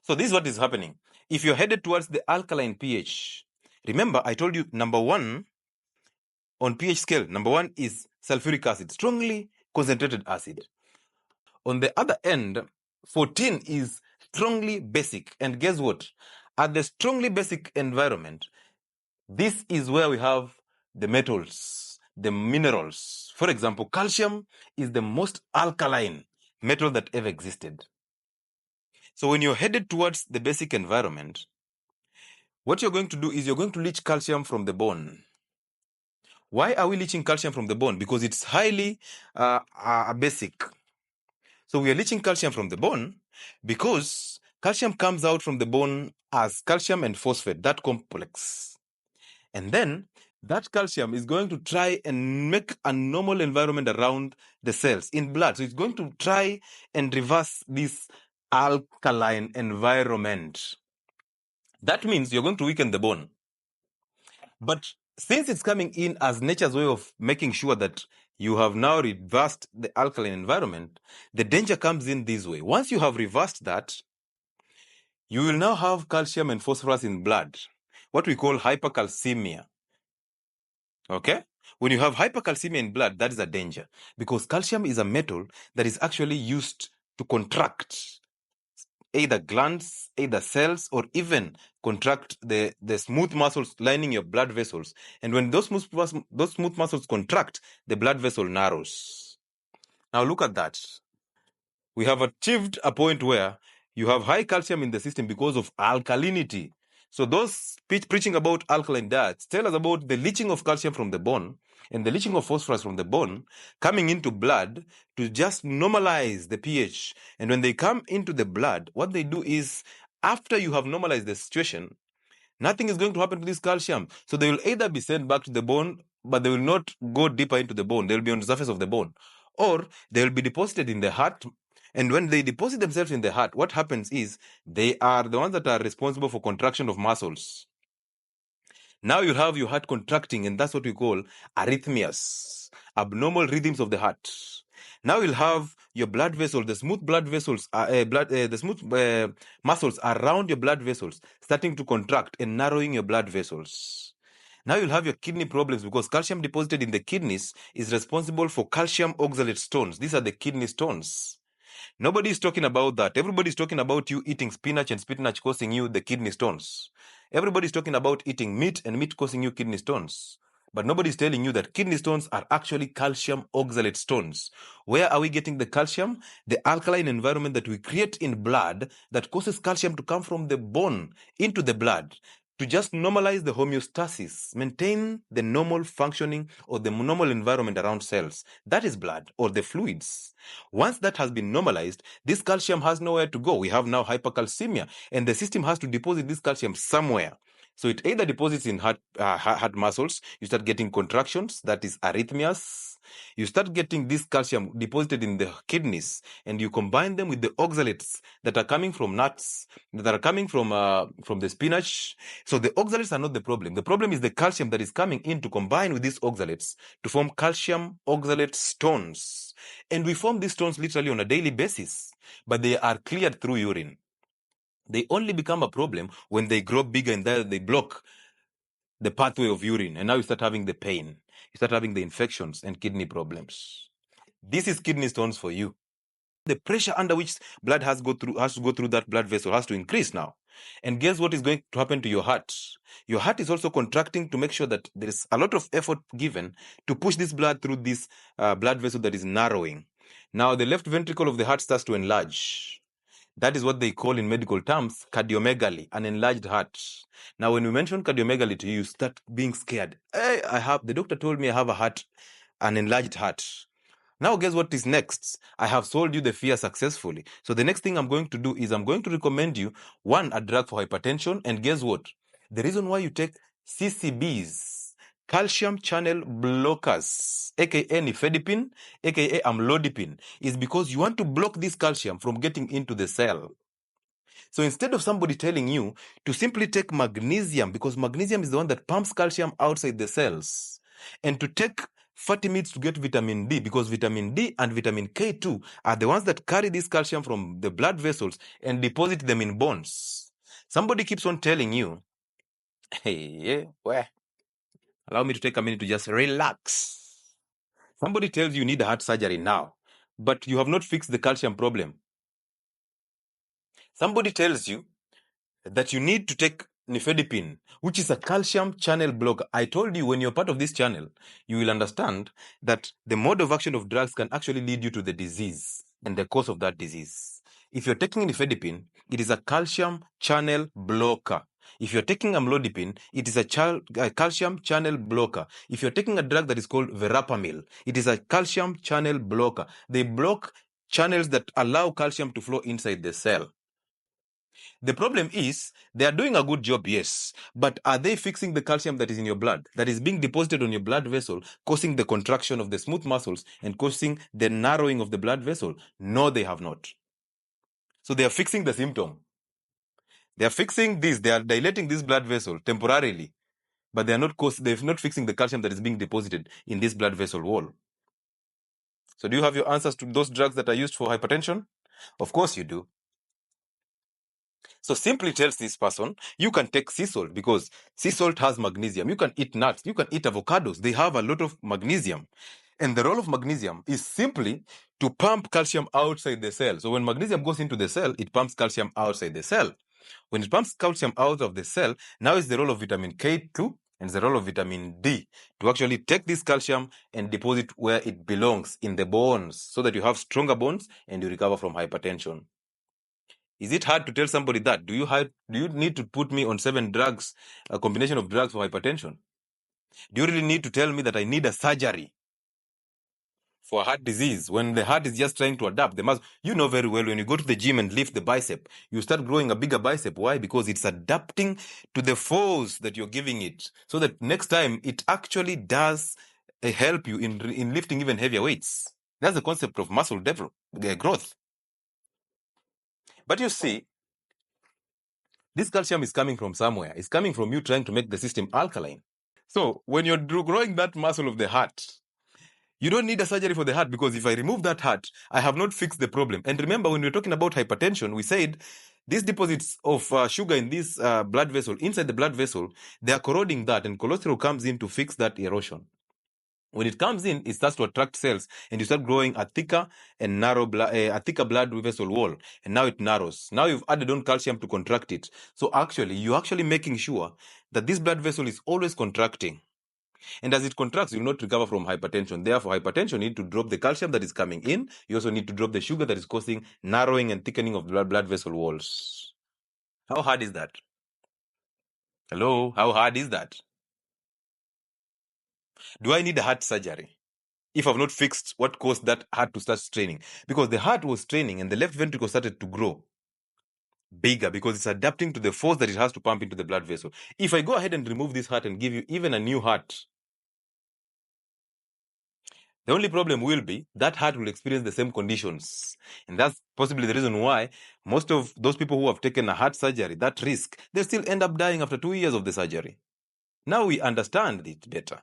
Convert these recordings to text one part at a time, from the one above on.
So this is what is happening. If you're headed towards the alkaline pH, remember I told you number 1 on pH scale, number 1 is sulfuric acid, strongly concentrated acid. On the other end, 14 is strongly basic. And guess what? At the strongly basic environment, this is where we have the metals, the minerals. For example, calcium is the most alkaline metal that ever existed. So when you're headed towards the basic environment, what you're going to do is you're going to leach calcium from the bone. Why are we leaching calcium from the bone? Because it's highly basic. So we are leaching calcium from the bone because calcium comes out from the bone as calcium and phosphate, that complex. And then that calcium is going to try and make a normal environment around the cells in blood. So it's going to try and reverse this alkaline environment. That means you're going to weaken the bone. But since it's coming in as nature's way of making sure that you have now reversed the alkaline environment, the danger comes in this way. Once you have reversed that, you will now have calcium and phosphorus in blood, what we call hypercalcemia. Okay? When you have hypercalcemia in blood, that is a danger because calcium is a metal that is actually used to contract either glands, either cells, or even contract the smooth muscles lining your blood vessels. And when those smooth muscles contract, the blood vessel narrows. Now look at that. We have achieved a point where you have high calcium in the system because of alkalinity. So those preaching about alkaline diets tell us about the leaching of calcium from the bone and the leaching of phosphorus from the bone coming into blood to just normalize the pH. And when they come into the blood, what they do is, after you have normalized the situation, nothing is going to happen to this calcium. So they will either be sent back to the bone, but they will not go deeper into the bone. They will be on the surface of the bone. Or they will be deposited in the heart. And when they deposit themselves in the heart, what happens is they are the ones that are responsible for contraction of muscles. Now you have your heart contracting, and that's what we call arrhythmias, abnormal rhythms of the heart. Now you'll have your blood vessels, the smooth blood vessels, the smooth muscles around your blood vessels starting to contract and narrowing your blood vessels. Now you'll have your kidney problems because calcium deposited in the kidneys is responsible for calcium oxalate stones. These are the kidney stones. Nobody is talking about that. Everybody is talking about you eating spinach and spinach causing you the kidney stones. Everybody is talking about eating meat and meat causing you kidney stones. But nobody is telling you that kidney stones are actually calcium oxalate stones. Where are we getting the calcium? The alkaline environment that we create in blood that causes calcium to come from the bone into the blood to just normalize the homeostasis, maintain the normal functioning or the normal environment around cells. That is blood or the fluids. Once that has been normalized, this calcium has nowhere to go. We have now hypercalcemia, and the system has to deposit this calcium somewhere. So it either deposits in heart muscles, you start getting contractions, that is arrhythmias. You start getting this calcium deposited in the kidneys, and you combine them with the oxalates that are coming from nuts, that are coming from the spinach. So the oxalates are not the problem. The problem is the calcium that is coming in to combine with these oxalates to form calcium oxalate stones. And we form these stones literally on a daily basis, but they are cleared through urine. They only become a problem when they grow bigger and they block the pathway of urine. And now you start having the pain. You start having the infections and kidney problems. This is kidney stones for you. The pressure under which blood has to go through that blood vessel has to increase now. And guess what is going to happen to your heart? Your heart is also contracting to make sure that there is a lot of effort given to push this blood through this blood vessel that is narrowing. Now the left ventricle of the heart starts to enlarge. That is what they call in medical terms cardiomegaly, an enlarged heart. Now, when we mention cardiomegaly to you, you start being scared. Hey, the doctor told me I have an enlarged heart. Now, guess what is next? I have sold you the fear successfully. So the next thing I'm going to do is I'm going to recommend you, a drug for hypertension. And guess what? The reason why you take CCBs, calcium channel blockers, aka nifedipine, aka amlodipine, is because you want to block this calcium from getting into the cell. So instead of somebody telling you to simply take magnesium, because magnesium is the one that pumps calcium outside the cells, and to take fatty meats to get vitamin D, because vitamin D and vitamin K2 are the ones that carry this calcium from the blood vessels and deposit them in bones. Somebody keeps on telling you, hey, where? Allow me to take a minute to just relax. Somebody tells you need a heart surgery now, but you have not fixed the calcium problem. Somebody tells you that you need to take nifedipine, which is a calcium channel blocker. I told you, when you're part of this channel, you will understand that the mode of action of drugs can actually lead you to the disease and the cause of that disease. If you're taking nifedipine, it is a calcium channel blocker. If you're taking amlodipine, it is a calcium channel blocker. If you're taking a drug that is called verapamil, it is a calcium channel blocker. They block channels that allow calcium to flow inside the cell. The problem is, they are doing a good job, yes, but are they fixing the calcium that is in your blood, that is being deposited on your blood vessel, causing the contraction of the smooth muscles and causing the narrowing of the blood vessel? No, they have not. So they are fixing the symptom. They are fixing this. They are dilating this blood vessel temporarily, but they're not fixing the calcium that is being deposited in this blood vessel wall. So do you have your answers to those drugs that are used for hypertension? Of course you do. So simply tells this person, you can take sea salt because sea salt has magnesium. You can eat nuts. You can eat avocados. They have a lot of magnesium. And the role of magnesium is simply to pump calcium outside the cell. So when magnesium goes into the cell, it pumps calcium outside the cell. When it pumps calcium out of the cell, now it's the role of vitamin K2 and the role of vitamin D to actually take this calcium and deposit where it belongs, in the bones, so that you have stronger bones and you recover from hypertension. Is it hard to tell somebody that? Do you need to put me on 7 drugs, a combination of drugs for hypertension? Do you really need to tell me that I need a surgery for heart disease when the heart is just trying to adapt? You know very well, when you go to the gym and lift the bicep, you start growing a bigger bicep. Why? Because it's adapting to the force that you're giving it, so that next time it actually does help you in lifting even heavier weights. That's the concept of muscle growth. But you see, this calcium is coming from somewhere. It's coming from you trying to make the system alkaline. So when you're growing that muscle of the heart, you don't need a surgery for the heart, because if I remove that heart, I have not fixed the problem. And remember, when we were talking about hypertension, we said these deposits of sugar in this blood vessel, inside the blood vessel, they are corroding that, and cholesterol comes in to fix that erosion. When it comes in, it starts to attract cells, and you start growing a thicker and narrow a thicker blood vessel wall, and now it narrows. Now you've added on calcium to contract it. So you're actually making sure that this blood vessel is always contracting. And as it contracts, you will not recover from hypertension. Therefore, hypertension, you need to drop the calcium that is coming in. You also need to drop the sugar that is causing narrowing and thickening of blood vessel walls. How hard is that? Hello? How hard is that? Do I need a heart surgery if I've not fixed what caused that heart to start straining? Because the heart was straining and the left ventricle started to grow bigger because it's adapting to the force that it has to pump into the blood vessel. If I go ahead and remove this heart and give you even a new heart, the only problem will be that heart will experience the same conditions. And that's possibly the reason why most of those people who have taken a heart surgery, that risk, they still end up dying after 2 years of the surgery. Now we understand it better.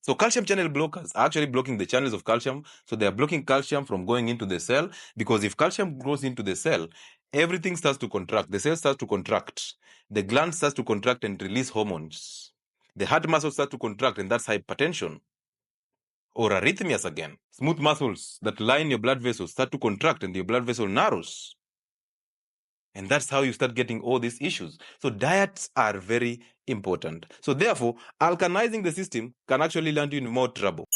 So calcium channel blockers are actually blocking the channels of calcium. So they are blocking calcium from going into the cell, because if calcium goes into the cell, everything starts to contract. The cell starts to contract. The gland starts to contract and release hormones. The heart muscles start to contract, and that's hypertension. Or arrhythmias again. Smooth muscles that line your blood vessels start to contract and your blood vessel narrows. And that's how you start getting all these issues. So diets are very important. So therefore, alkalizing the system can actually land you in more trouble.